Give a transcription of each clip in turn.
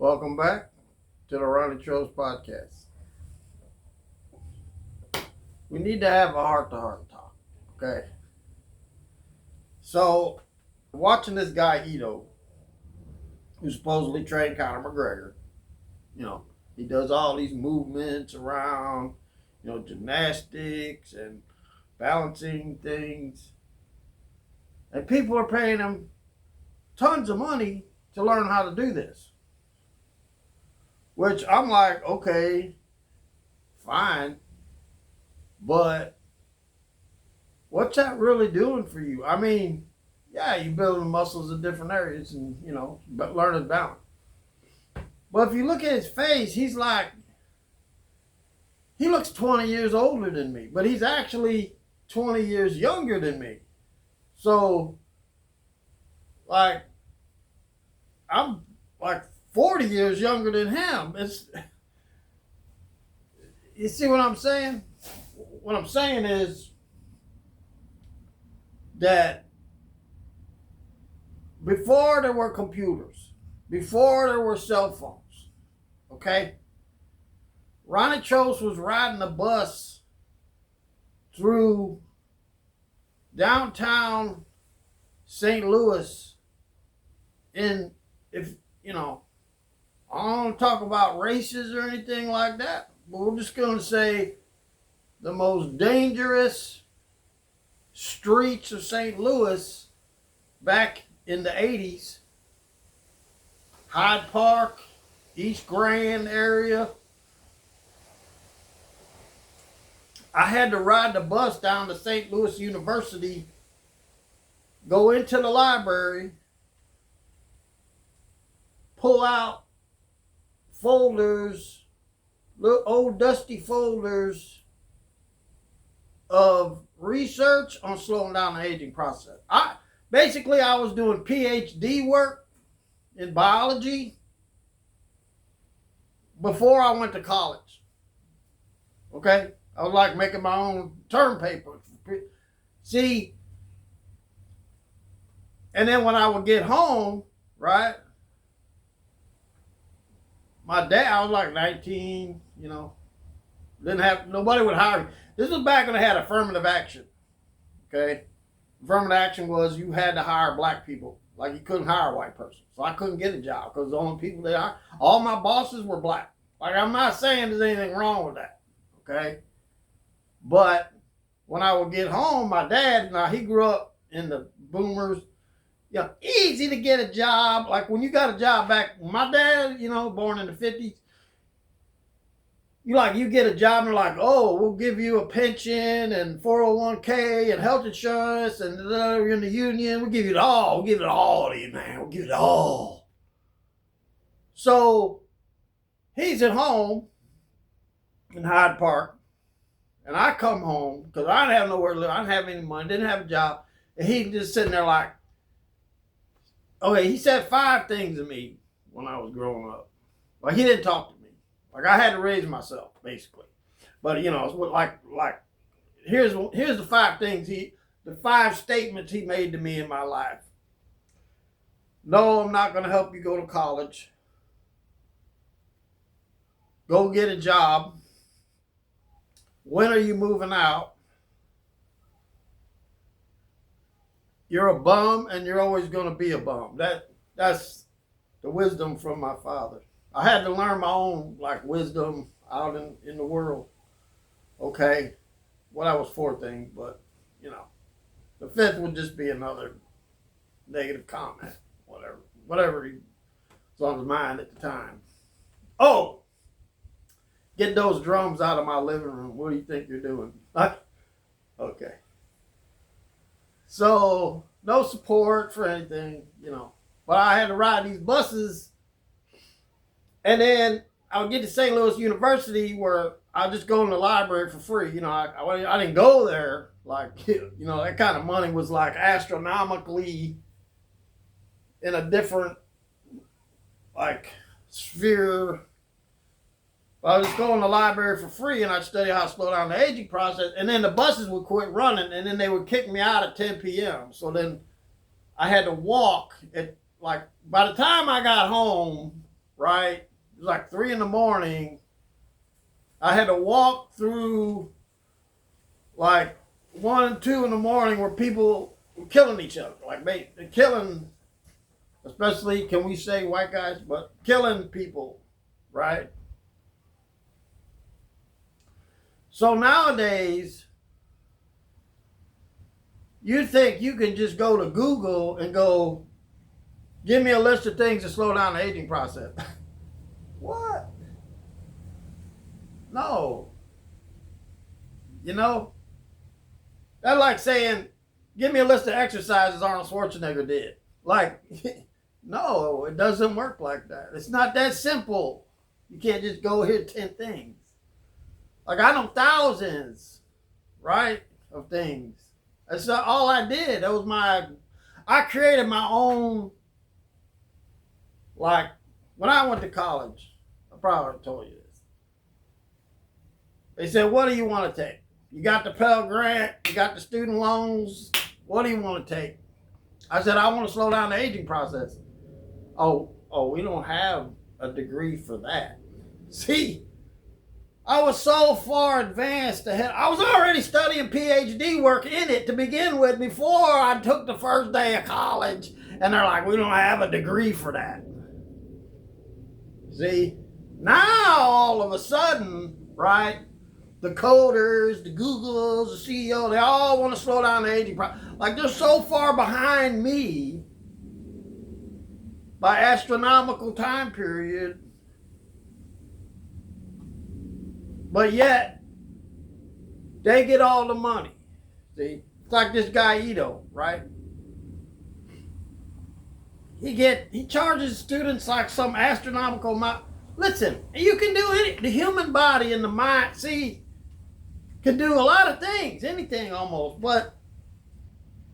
Welcome back to the Ronny Trost podcast. We need to have a heart-to-heart talk, okay? So, watching this guy Ito, who supposedly trained Conor McGregor, he does all these movements around, gymnastics and balancing things, and people are paying him tons of money to learn how to do this. Which I'm like, okay, fine, but what's that really doing for you? I mean, yeah, you're building muscles in different areas and, but learning balance. But if you look at his face, he looks 20 years older than me, but he's actually 20 years younger than me. So, I'm 40 years younger than him. You see what I'm saying? What I'm saying is that before there were computers, before there were cell phones, okay? Ronny Trost was riding a bus through downtown St. Louis I don't want to talk about races or anything like that, but we're just going to say the most dangerous streets of St. Louis back in the 80s, Hyde Park, East Grand area. I had to ride the bus down to St. Louis University, go into the library, pull out folders, little old dusty folders of research on slowing down the aging process. I was doing PhD work in biology before I went to college. Okay? I was like making my own term paper. See, and then when I would get home, right? My dad, I was like 19, nobody would hire me. This was back when I had affirmative action, okay? Affirmative action was you had to hire black people. Like you couldn't hire a white person. So I couldn't get a job because the only people that all my bosses were black. Like I'm not saying there's anything wrong with that, okay? But when I would get home, my dad, now he grew up in the boomers, easy to get a job. Like when you got a job back, my dad, born in the 50s, you get a job and they're like, oh, we'll give you a pension and 401k and health insurance and you're in the union. We'll give you it all. We'll give it all to you, man. We'll give it all. So he's at home in Hyde Park and I come home because I didn't have nowhere to live. I didn't have any money, didn't have a job. And he's just sitting there like, okay, he said 5 things to me when I was growing up. Like he didn't talk to me. Like I had to raise myself, basically. But it's like here's the 5 things the 5 statements he made to me in my life. No, I'm not going to help you go to college. Go get a job. When are you moving out? You're a bum and you're always going to be a bum. That's the wisdom from my father. I had to learn my own wisdom out in the world. Okay. Well, that was 4 things, but the 5th would just be another negative comment. Whatever he was on his mind at the time. Oh, get those drums out of my living room. What do you think you're doing? Okay. So, no support for anything, But I had to ride these buses. And then I would get to St. Louis University where I'd just go in the library for free. I didn't go there. That kind of money was astronomically in a different, sphere. I would just go in the library for free and I'd study how to slow down the aging process. And then the buses would quit running and then they would kick me out at 10 p.m. So then I had to walk at by the time I got home right? It was like 3 in the morning. I had to walk through like 1 and 2 in the morning where people were killing each other. Like they're killing, especially, can we say white guys, but killing people, right? So nowadays, you think you can just go to Google and go, give me a list of things to slow down the aging process. What? No. You know, that's like saying, give me a list of exercises Arnold Schwarzenegger did. Like, no, it doesn't work like that. It's not that simple. You can't just go here 10 things. Like, I know thousands, right, of things. That's all I did. That was I created my own, like, when I went to college, I probably told you this. They said, what do you want to take? You got the Pell Grant, you got the student loans, what do you want to take? I said, I want to slow down the aging process. Oh, we don't have a degree for that. See, I was so far advanced ahead. I was already studying PhD work in it to begin with before I took the first day of college. And they're like, we don't have a degree for that. See, now all of a sudden, right, the coders, the Googles, the CEO, they all want to slow down the aging process. Like, they're so far behind me by astronomical time period. But yet, they get all the money. See, it's like this guy Ito, right? He charges students like some astronomical amount. Listen, you can do it. The human body and the mind, see, can do a lot of things, anything almost, but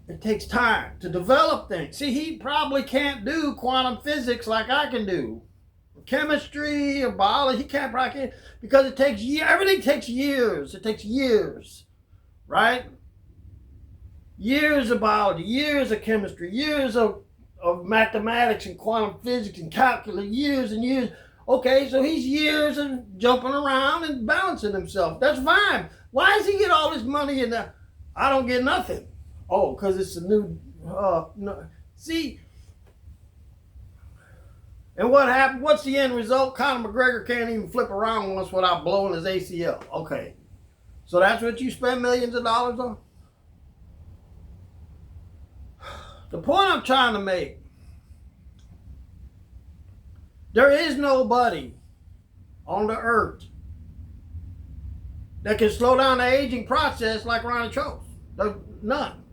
it takes time to develop things. See, he probably can't do quantum physics like I can do. Chemistry or biology, he can't, because it takes years. Everything takes years. It takes years, right? Years of biology, years of chemistry, years of mathematics and quantum physics and calculus, years and years. Okay, so he's years of jumping around and balancing himself. That's fine. Why does he get all this money and I don't get nothing? Oh, because it's a new, no. See, and what happened? What's the end result? Conor McGregor can't even flip around once without blowing his ACL. Okay. So that's what you spend millions of dollars on? The point I'm trying to make, there is nobody on the earth that can slow down the aging process like Ronny Trost. There's none.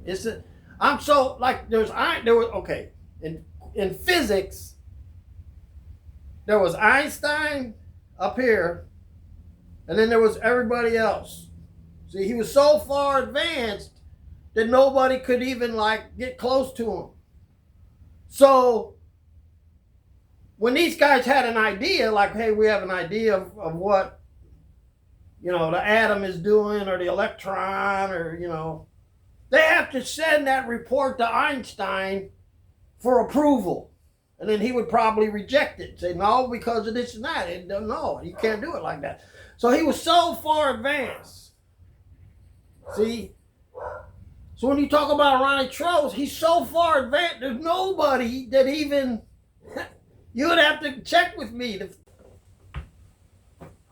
In physics, there was Einstein up here, and then there was everybody else. See, he was so far advanced that nobody could even get close to him. So when these guys had an idea, like, hey, we have an idea of what, the atom is doing, or the electron, or, they have to send that report to Einstein for approval. And then he would probably reject it, say, no, because of this and that. And no, you can't do it like that. So he was so far advanced. See? So when you talk about Ronny Trost, he's so far advanced, there's nobody that even, you would have to check with me.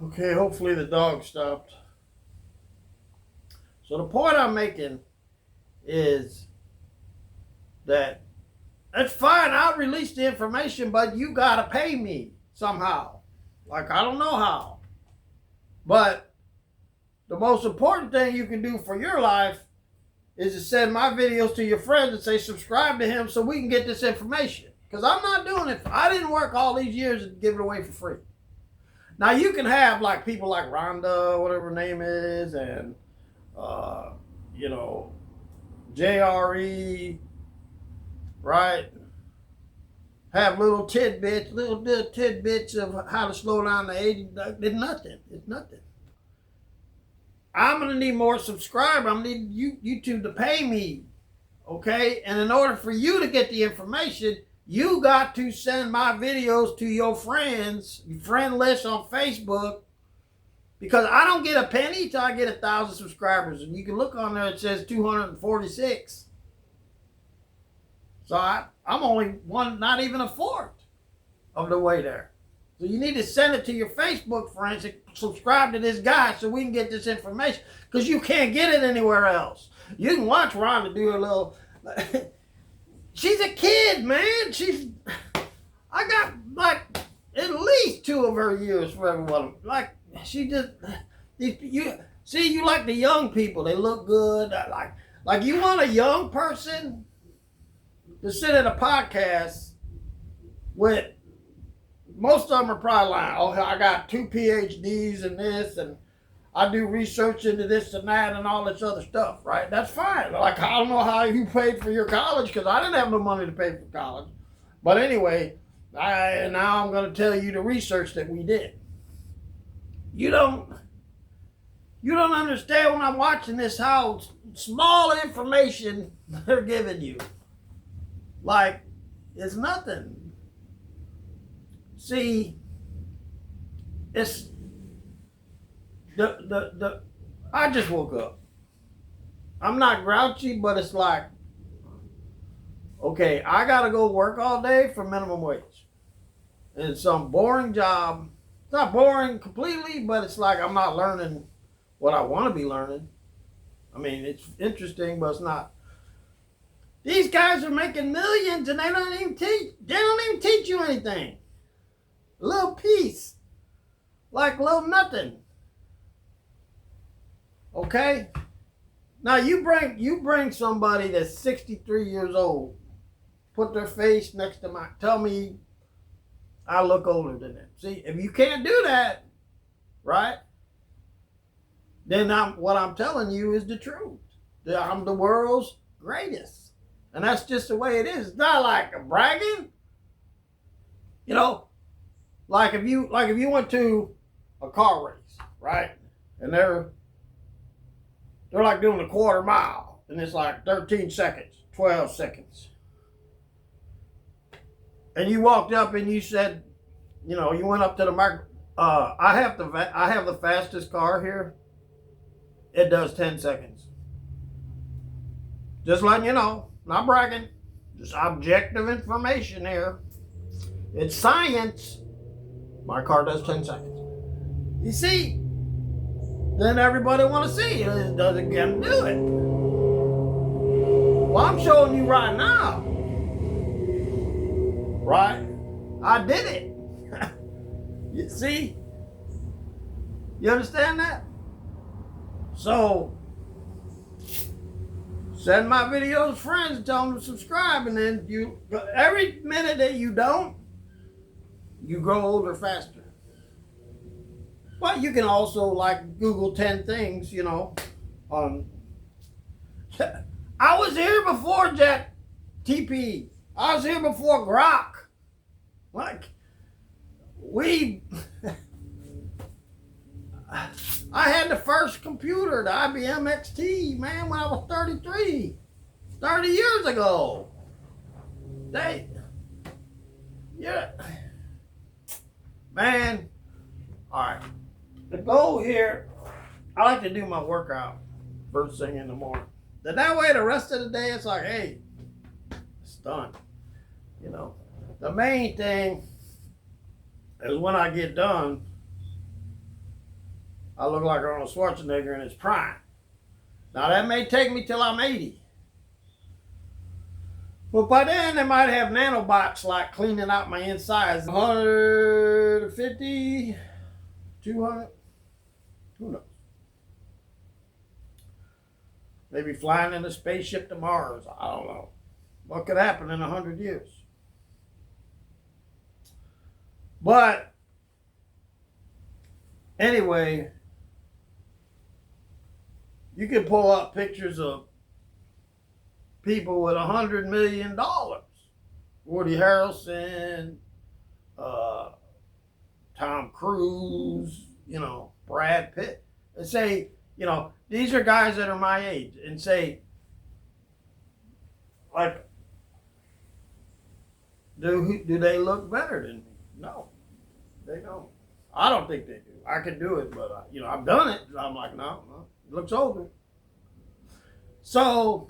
Okay, hopefully the dog stopped. So the point I'm making is that that's fine, I'll release the information, but you gotta pay me somehow. Like, I don't know how. But the most important thing you can do for your life is to send my videos to your friends and say, subscribe to him so we can get this information. Because I'm not doing it. I didn't work all these years to give it away for free. Now, you can have people like Rhonda, whatever her name is, and, JRE, right? Have little tidbits of how to slow down the aging. It's nothing. It's nothing. I'm going to need more subscribers. I'm going to need YouTube to pay me, okay? And in order for you to get the information, You got to send my videos to your friends, friend list on Facebook, because I don't get a penny till I get 1,000 subscribers. And you can look on there, it says 246. So I'm only one, not even a fourth of the way there. So you need to send it to your Facebook friends and subscribe to this guy so we can get this information, because you can't get it anywhere else. You can watch Rhonda do a little... She's a kid, man. I got like at least 2 of her years for everyone. Like, she just... You like the young people. They look good. Like you want a young person to sit at a podcast with... Most of them are probably lying. Oh, I got 2 PhDs in this, and I do research into this and that and all this other stuff, right? That's fine. Like, I don't know how you paid for your college, because I didn't have no money to pay for college. But anyway, now I'm going to tell you the research that we did. You don't understand when I'm watching this how small information they're giving you. Like, it's nothing. See, it's I just woke up. I'm not grouchy, but it's like, okay, I gotta go work all day for minimum wage. And it's some boring job. It's not boring completely, but it's like I'm not learning what I want to be learning. I mean, it's interesting, but it's not. These guys are making millions and they don't even teach you anything. A little piece. Like little nothing. Okay? Now you bring somebody that's 63 years old, put their face next to mine, tell me I look older than them. See, if you can't do that, right? Then what I'm telling you is the truth. That I'm the world's greatest. And that's just the way it is. It's not like a bragging. You know, like if you went to a car race, right? And they're like doing a quarter mile, and it's like 13 seconds, 12 seconds. And you walked up and you said, you know, you went up to the mic. I have the fastest car here. It does 10 seconds. Just letting you know, not bragging, just objective information here. It's science. My car does 10 seconds. You see, then everybody want to see it. Does it can do it? Well, I'm showing you right now. Right? I did it. You see? You understand that? So, send my videos to friends and tell them to subscribe, and then every minute that you don't, you grow older faster. But you can also like Google 10 things, you know. I was here before Jet TP. I was here before Grok. Like, I had the first computer, the IBM XT, man, when I was 33. 30 years ago. Yeah. Man, all right. The goal here, I like to do my workout first thing in the morning. Then that way the rest of the day, it's like, hey, it's done. You know, the main thing is when I get done, I look like Arnold Schwarzenegger in his prime. Now that may take me till I'm 80. But by then, they might have nanobots like cleaning out my insides. 150, 200, who knows? Maybe flying in a spaceship to Mars. I don't know. What could happen in 100 years? But anyway, you can pull up pictures of people with $100 million. Woody Harrelson, Tom Cruise, you know, Brad Pitt. And say, you know, these are guys that are my age. And say, like, Do they look better than me? No, they don't. I don't think they do. I can do it, but I've done it. I'm like, no, it looks older. So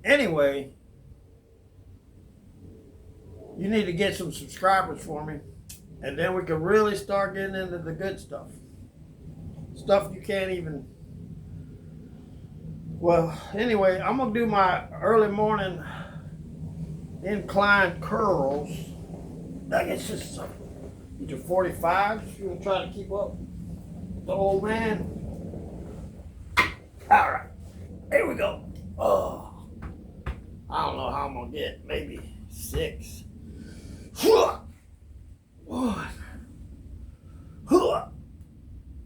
anyway, you need to get some subscribers for me, and then we can really start getting into the good stuff. Stuff you can't even. Well, anyway, I'm gonna do my early morning inclined curls. I guess just get your 45s if you want to try to keep up with the old man. All right, here we go. Oh, I don't know how I'm gonna get. Maybe 6. 1,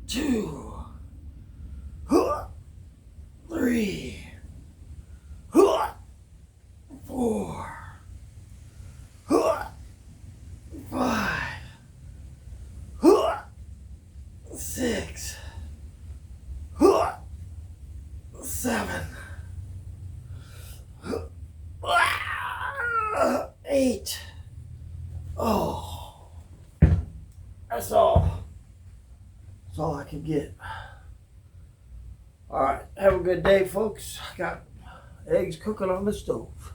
2, 3, 4, 5, 6, 7, 8. Oh, that's all. That's all I can get. All right, have a good day, folks. I got eggs cooking on the stove.